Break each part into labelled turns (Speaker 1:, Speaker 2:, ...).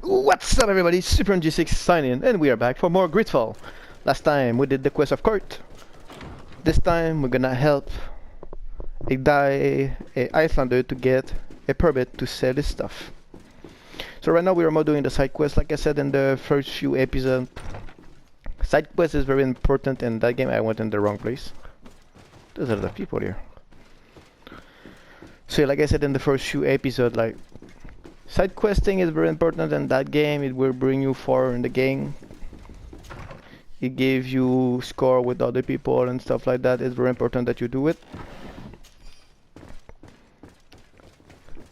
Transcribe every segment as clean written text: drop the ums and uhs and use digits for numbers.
Speaker 1: What's up everybody, Super G6 signing in, and we are back for more GreedFall. Last time we did the quest of court. This time we're gonna help a Icelander to get a permit to sell his stuff. So right now we are more doing the side quest. Like I said in the first few episodes, side quest is very important in that game. I went in the wrong place. There's a lot of people here. So like I said in the first few episodes, like side questing is very important in that game. It will bring you far in the game. It gives you score with other people and stuff like that. It's very important that you do it.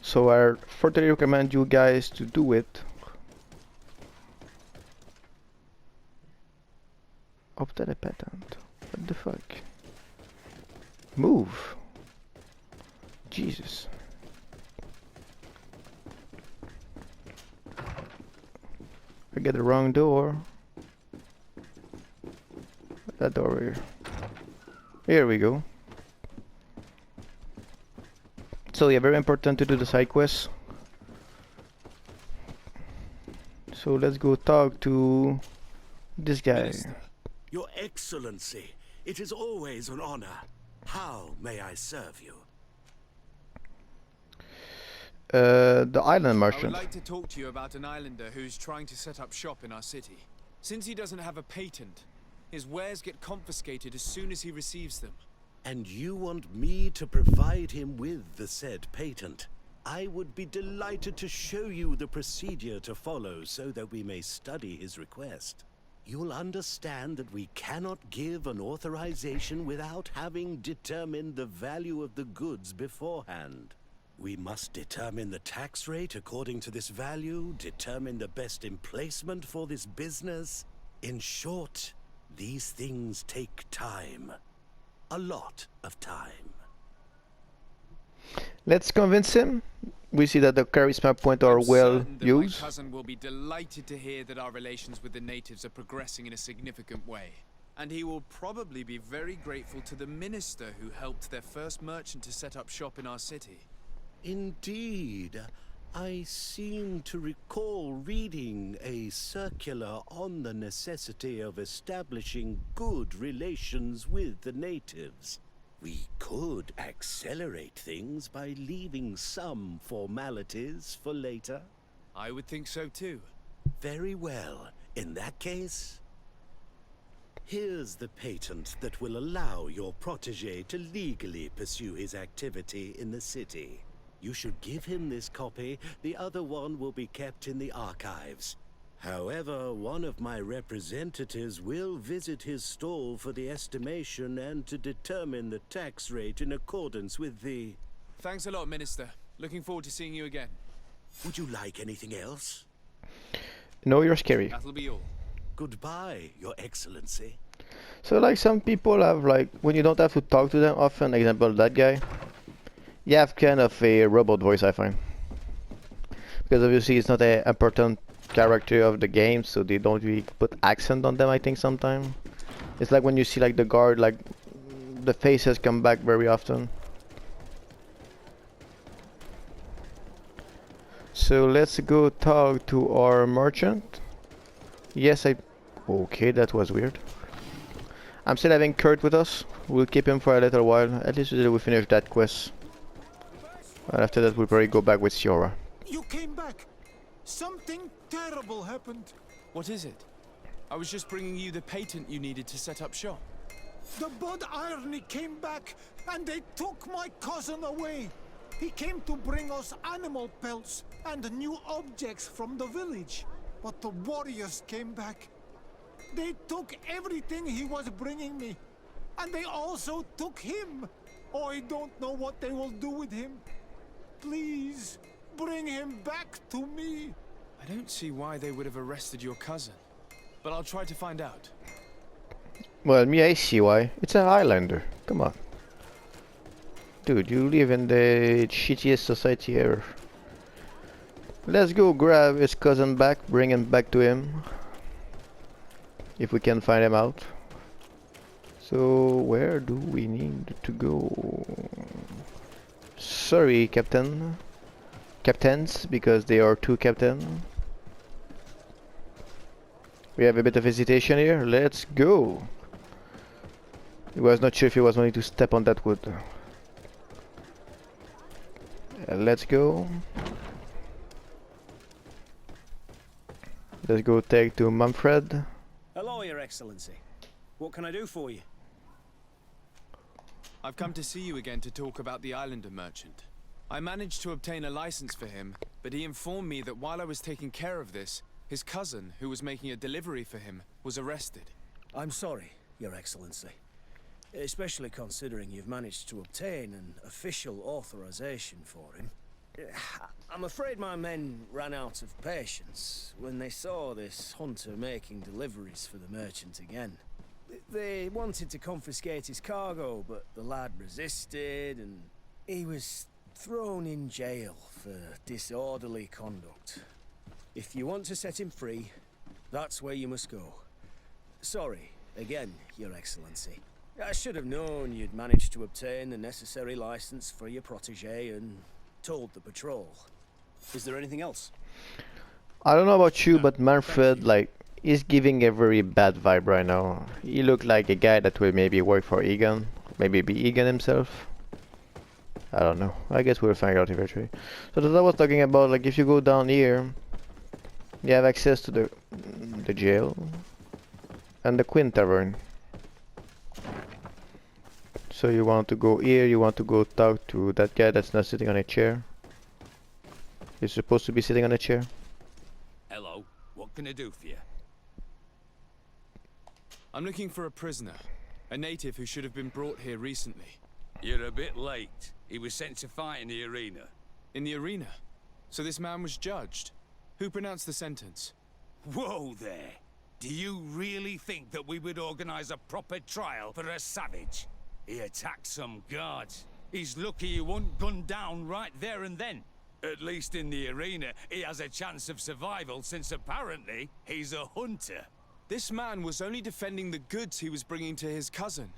Speaker 1: So I fortally recommend you guys to do it. Obtain a patent. What the fuck? Move. Jesus. I get the wrong door. That door here. Here we go. So yeah, very important to do the side quests. So let's go talk to this guy.
Speaker 2: Minister, Your Excellency, it is always an honor. How may I serve you?
Speaker 1: The island merchant.
Speaker 3: I would like to talk to you about an islander who's trying to set up shop in our city. Since he doesn't have a patent, his wares get confiscated as soon as he receives them.
Speaker 2: And you want me to provide him with the said patent? I would be delighted to show you the procedure to follow so that we may study his request. You'll understand that we cannot give an authorization without having determined the value of the goods beforehand. We must determine the tax rate according to this value, determine the best emplacement for this business. In short, these things take time. A lot of time.
Speaker 1: Let's convince him. We see that the charisma points are well used.
Speaker 3: My cousin will be delighted to hear that our relations with the natives are progressing in a significant way. And he will probably be very grateful to the minister who helped their first merchant to set up shop in our city.
Speaker 2: Indeed. I seem to recall reading a circular on the necessity of establishing good relations with the natives. We could accelerate things by leaving some formalities for later.
Speaker 3: I would think so too.
Speaker 2: Very well. In that case, here's the patent that will allow your protege to legally pursue his activity in the city. You should give him this copy. The other one will be kept in the archives. However, one of my representatives will visit his stall for the estimation and to determine the tax rate in accordance with the...
Speaker 3: Thanks a lot, Minister. Looking forward to seeing you again.
Speaker 2: Would you like anything else?
Speaker 1: No, you're scary.
Speaker 3: That'll be all.
Speaker 2: Goodbye, Your Excellency.
Speaker 1: So like some people have like, when you don't have to talk to them often, example that guy, you have kind of a robot voice, I find. Because obviously it's not an important character of the game, so they don't really put accent on them, I think, sometimes. It's like when you see like the guard, like the faces come back very often. So let's go talk to our merchant. Yes, okay, that was weird. I'm still having Kurt with us. We'll keep him for a little while, at least until we finish that quest. And after that we'll probably go back with Siora.
Speaker 4: You came back! Something terrible happened.
Speaker 3: What is it? I was just bringing you the patent you needed to set up shop.
Speaker 4: The Bud Irony came back and they took my cousin away. He came to bring us animal pelts and new objects from the village. But the warriors came back. They took everything he was bringing me. And they also took him. Oh, I don't know what they will do with him. Please, bring him back to me.
Speaker 3: I don't see why they would have arrested your cousin, but I'll try to find out.
Speaker 1: Well, me, I see why. It's an Highlander. Come on. Dude, you live in the shittiest society ever. Let's go grab his cousin back, bring him back to him. If we can find him out. So, where do we need to go? Sorry, Captain. Captains, because they are two captain. We have a bit of hesitation here. Let's go. He was not sure if he was going to step on that wood. Let's go. Let's go take to Manfred.
Speaker 5: Hello, Your Excellency. What can I do for you?
Speaker 3: I've come to see you again to talk about the Islander merchant. I managed to obtain a license for him, but he informed me that while I was taking care of this, his cousin, who was making a delivery for him, was arrested.
Speaker 5: I'm sorry, Your Excellency. Especially considering you've managed to obtain an official authorization for him. I'm afraid my men ran out of patience when they saw this hunter making deliveries for the merchant again. They wanted to confiscate his cargo, but the lad resisted and he was thrown in jail for disorderly conduct. If you want to set him free, that's where you must go. Sorry, again, Your Excellency. I should have known you'd managed to obtain the necessary license for your protégé and told the patrol. Is there anything else?
Speaker 1: I don't know about you, but Manfred, like, is giving a very bad vibe right now. He looked like a guy that will maybe work for Egan, maybe be Egan himself. I don't know. I guess we'll find out eventually. So as I was talking about, like, if you go down here, you have access to the jail and the Queen Tavern. So you want to go here, you want to go talk to that guy that's not sitting on a chair. He's supposed to be sitting on a chair.
Speaker 6: Hello, what can I do for you?
Speaker 3: I'm looking for a prisoner, a native who should have been brought here recently.
Speaker 6: You're a bit late. He was sent to fight in the arena.
Speaker 3: In the arena? So this man was judged? Who pronounced the sentence?
Speaker 6: Whoa there! Do you really think that we would organize a proper trial for a savage? He attacked some guards. He's lucky he wasn't gunned down right there and then. At least in the arena, he has a chance of survival since apparently he's a hunter.
Speaker 3: This man was only defending the goods he was bringing to his cousin.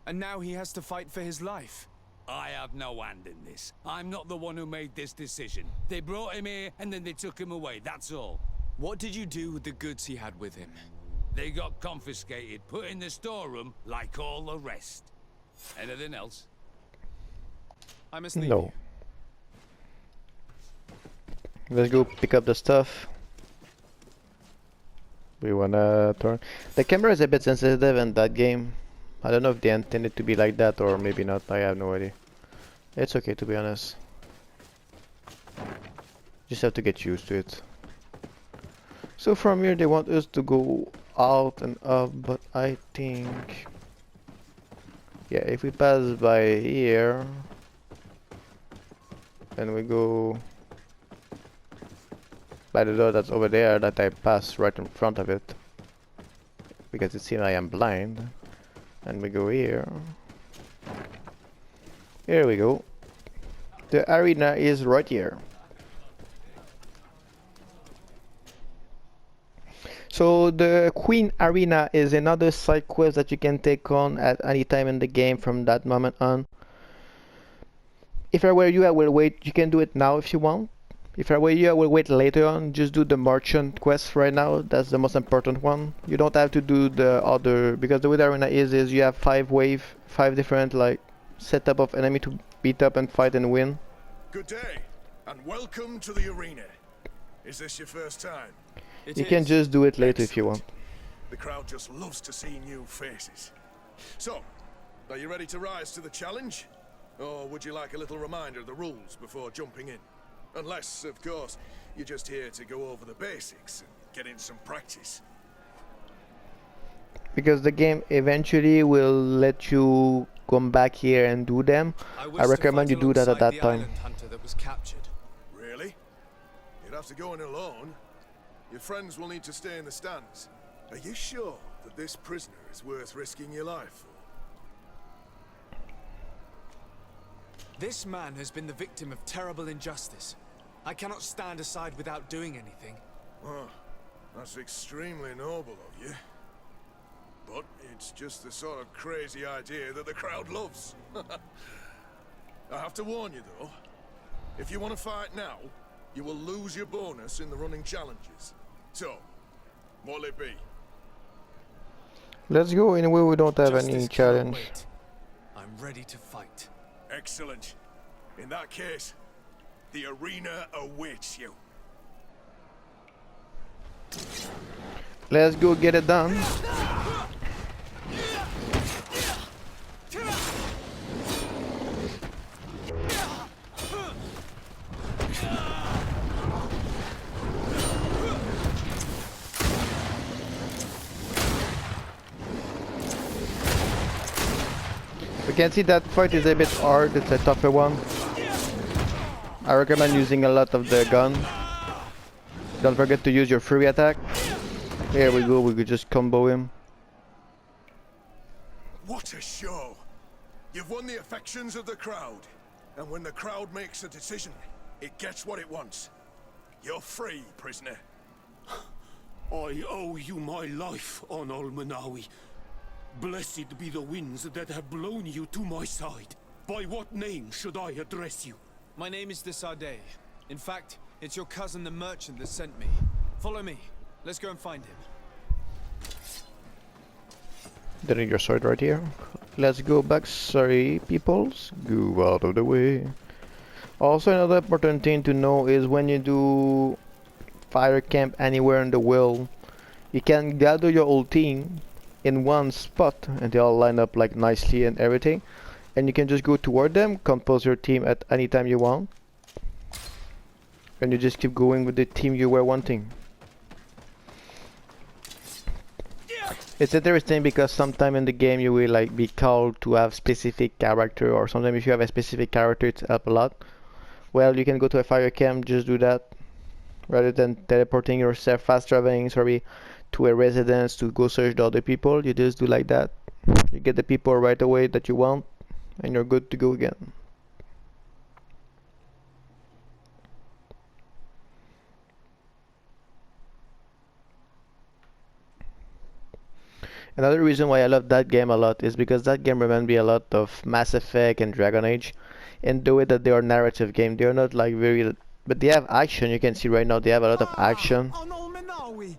Speaker 3: And now he has to fight for his life.
Speaker 6: I have no hand in this. I'm not the one who made this decision. They brought him here and then they took him away, that's all.
Speaker 3: What did you do with the goods he had with him?
Speaker 6: They got confiscated, put in the storeroom like all the rest. Anything else?
Speaker 3: I must leave
Speaker 1: No.
Speaker 3: you.
Speaker 1: Let's go pick up the stuff. We wanna turn. The camera is a bit sensitive in that game. I don't know if they intended to be like that or maybe not. I have no idea. It's okay to be honest. Just have to get used to it. So from here they want us to go out and up, but I think, yeah, if we pass by here and we go by the door that's over there, that I pass right in front of it because it seems I am blind, and we go here. Here we go. The arena is right here. So the Queen Arena is another side quest that you can take on at any time in the game from that moment on. If I were you, I will wait. You can do it now if you want. If I were you, I will wait later on. Just do the marchant quest right now. That's the most important one. You don't have to do the other, because the way the arena is you have 5 different like setup of enemy to beat up and fight and win.
Speaker 7: Good day, and welcome to the arena. Is this your first time?
Speaker 1: You can just do it later if you want.
Speaker 7: The crowd just loves to see new faces. So, are you ready to rise to the challenge? Or would you like a little reminder of the rules before jumping in? Unless, of course, you're just here to go over the basics and get in some practice.
Speaker 1: Because the game eventually will let you come back here and do them. I recommend you do that at that time.
Speaker 3: Hunter that was captured.
Speaker 7: Really? You'd have to go in alone. Your friends will need to stay in the stands. Are you sure that this prisoner is worth risking your life for?
Speaker 3: This man has been the victim of terrible injustice. I cannot stand aside without doing anything.
Speaker 7: Oh, that's extremely noble of you. But it's just the sort of crazy idea that the crowd loves. I have to warn you though, if you want to fight now, you will lose your bonus in the running challenges. So, what'll it be?
Speaker 1: Let's go anyway, we don't have
Speaker 3: Justice
Speaker 1: any
Speaker 3: cannot
Speaker 1: challenge.
Speaker 3: wait. I'm ready to fight.
Speaker 7: Excellent. In that case, the arena awaits you.
Speaker 1: Let's go get it done. We can see that fight is a bit hard, it's a tougher one. I recommend using a lot of the gun. Don't forget to use your free attack. Here we go, we could just combo him.
Speaker 7: What a show! You've won the affections of the crowd. And when the crowd makes a decision, it gets what it wants. You're free, prisoner.
Speaker 8: I owe you my life, Onol Manawi. Blessed be the winds that have blown you to my side. By what name should I address you?
Speaker 3: My name is Desardet. In fact, it's your cousin the merchant that sent me. Follow me. Let's go and find him.
Speaker 1: Don't need your sword right here. Let's go back. Sorry, peoples. Go out of the way. Also, another important thing to know is when you do fire camp anywhere in the world, you can gather your whole team in one spot and they all line up like nicely and everything. And you can just go toward them, compose your team at any time you want. And you just keep going with the team you were wanting. It's interesting because sometime in the game you will like be called to have specific character, or sometimes if you have a specific character it helps a lot. Well, you can go to a fire camp, just do that rather than teleporting yourself, fast traveling, sorry, to a residence to go search the other people. You just do like that. You get the people right away that you want and you're good to go again. Another reason why I love that game a lot is because that game reminds me a lot of Mass Effect and Dragon Age, in the way that they are narrative game. They are not like very, but they have action. You can see right now they have a lot of action.
Speaker 4: Onol Manawi,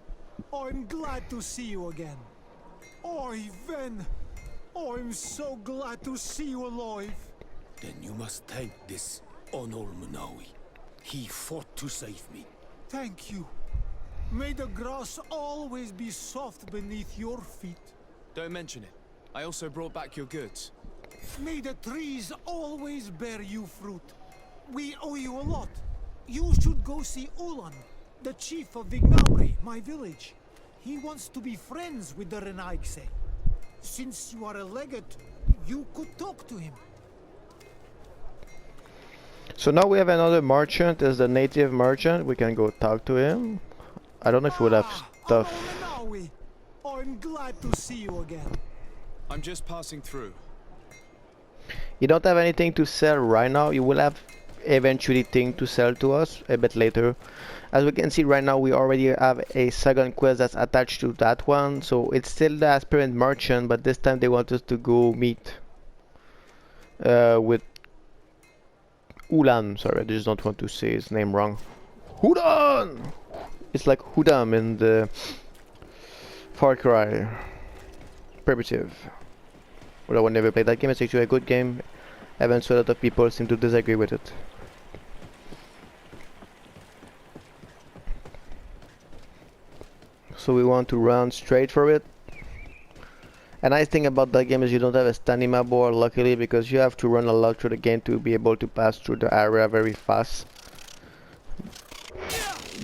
Speaker 4: I'm glad to see you again. Oi, Ven, I'm so glad to see you alive.
Speaker 8: Then you must thank this Onol Manawi. He fought to save me.
Speaker 4: Thank you. May the grass always be soft beneath your feet.
Speaker 3: Don't mention it. I also brought back your goods.
Speaker 4: May the trees always bear you fruit. We owe you a lot. You should go see Ulan, the chief of Vignamri, my village. He wants to be friends with the Renaigse. Since you are a legate, you could talk to him.
Speaker 1: So now we have another merchant as the native merchant. We can go talk to him. I don't know if he would have stuff.
Speaker 4: Onol Manawi, I'm glad to see you again.
Speaker 3: I'm just passing through.
Speaker 1: You don't have anything to sell right now. You will have eventually thing to sell to us a bit later. As we can see right now, we already have a second quest that's attached to that one. So it's still the aspirant merchant, but this time they want us to go meet with Ulan. Sorry, I just don't want to say his name wrong. Hudan! It's like Hudam in the Far Cry Primitive. Although I never played that game, it's actually a good game. Even so, a lot of people seem to disagree with it. So we want to run straight for it. A nice thing about that game is you don't have a stamina bar, luckily, because you have to run a lot through the game to be able to pass through the area very fast.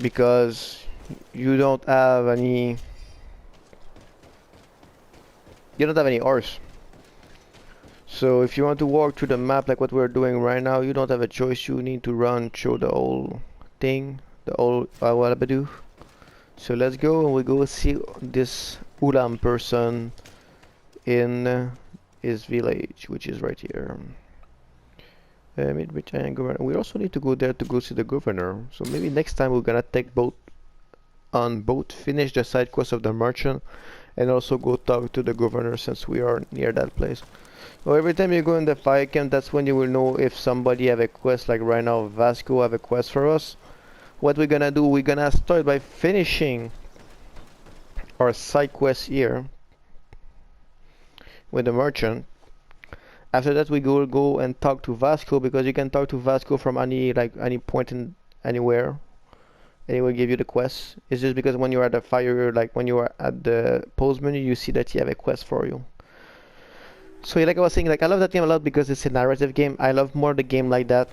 Speaker 1: Because you don't have any horse. So if you want to walk through the map like what we're doing right now, you don't have a choice. You need to run through the whole thing, the whole Awalabadu. So let's go and we go see this Ulam person in his village, which is right here. We also need to go there to go see the governor. So maybe next time we're gonna take boat, finish the side quest of the merchant, and also go talk to the governor since we are near that place. So every time you go in the fire camp, that's when you will know if somebody have a quest. Like right now, Vasco have a quest for us. What we're gonna do, we're gonna start by finishing our side quest here. with the merchant. After that, we go and talk to Vasco, because you can talk to Vasco from any point in anywhere. And he will give you the quest. It's just because when you're at the fire, like when you are at the pause menu, you see that you have a quest for you. So like I was saying, like I love that game a lot because it's a narrative game. I love more the game like that.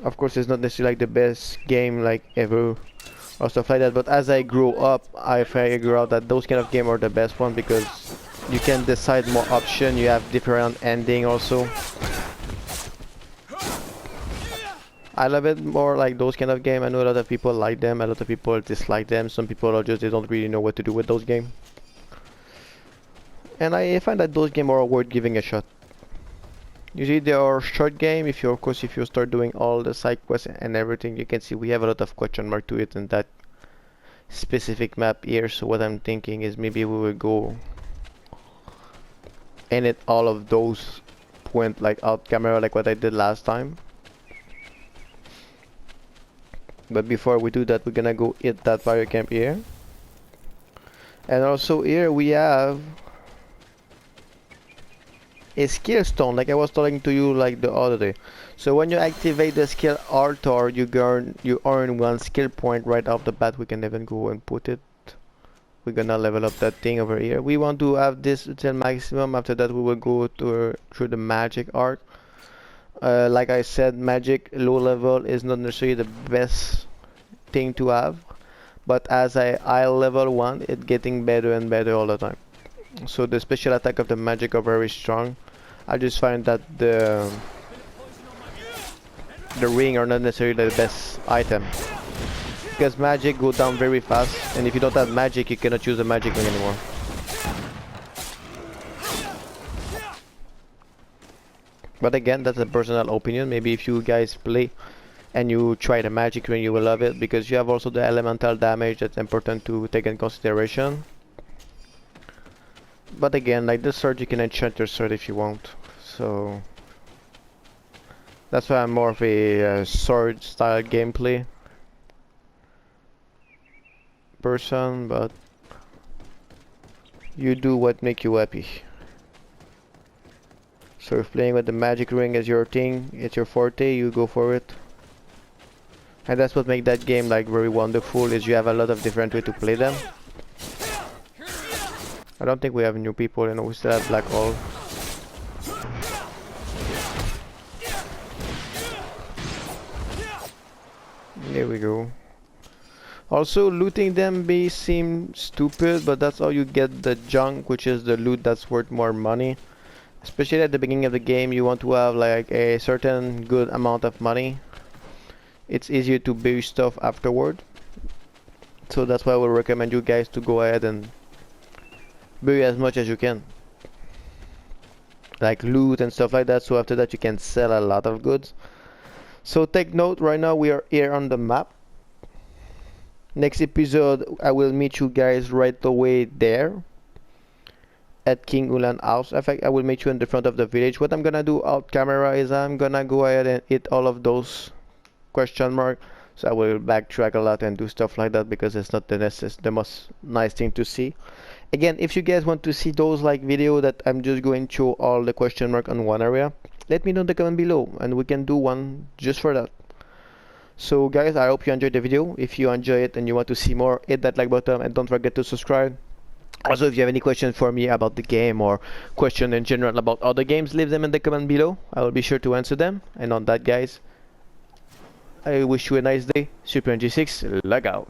Speaker 1: Of course, it's not necessarily like the best game like ever or stuff like that. But as I grow up, I figure out that those kind of games are the best one, because you can decide more options. You have different ending also. I love it more like those kind of game. I know a lot of people like them, a lot of people dislike them. Some people are just, they don't really know what to do with those games. And I find that those games are worth giving a shot. Usually they are short game. If you, of course, if you start doing all the side quests and everything, you can see we have a lot of question mark to it in that specific map here. So what I'm thinking is maybe we will go and hit all of those points like out camera, like what I did last time. But before we do that, we're gonna go hit that fire camp here. And also here we have a skill stone, like I was talking to you like the other day. So when you activate the skill altar, you earn 1 skill point right off the bat. We can even go and put it. We're gonna level up that thing over here. We want to have this till maximum. After that, we will go through the magic art. Like I said, magic low level is not necessarily the best thing to have, but as I level 1, it's getting better and better all the time. So the special attack of the magic are very strong. I just find that the ring are not necessarily the best item, because magic go down very fast, and if you don't have magic, you cannot use the magic ring anymore. But again, that's a personal opinion. Maybe if you guys play and you try the magic ring, you will love it, because you have also the elemental damage that's important to take in consideration. But again, like this sword, you can enchant your sword if you want. So that's why I'm more of a sword style gameplay person, but you do what make you happy. So if playing with the magic ring is your thing, it's your forte, you go for it. And that's what makes that game like very wonderful, is you have a lot of different ways to play them. I don't think we have new people, and we still have Black Hole. There we go. Also, looting them may seem stupid, but that's how you get the junk, which is the loot that's worth more money. Especially at the beginning of the game, you want to have like a certain good amount of money. It's easier to buy stuff afterward. So that's why I would recommend you guys to go ahead and buy as much as you can. Like loot and stuff like that, so after that you can sell a lot of goods. So take note, right now we are here on the map. Next episode, I will meet you guys right away there at King Ulan house. In fact, I will meet you in the front of the village. What I'm gonna do out camera is I'm gonna go ahead and hit all of those question mark. So I will backtrack a lot and do stuff like that, because it's not the most nice thing to see. Again, if you guys want to see those like video that I'm just going through all the question mark on one area, let me know in the comment below and we can do one just for that. So guys, I hope you enjoyed the video. If you enjoy it and you want to see more, hit that like button and don't forget to subscribe. Also, if you have any questions for me about the game or question in general about other games, leave them in the comment below. I will be sure to answer them. And on that, guys, I wish you a nice day. Super NG6, log out.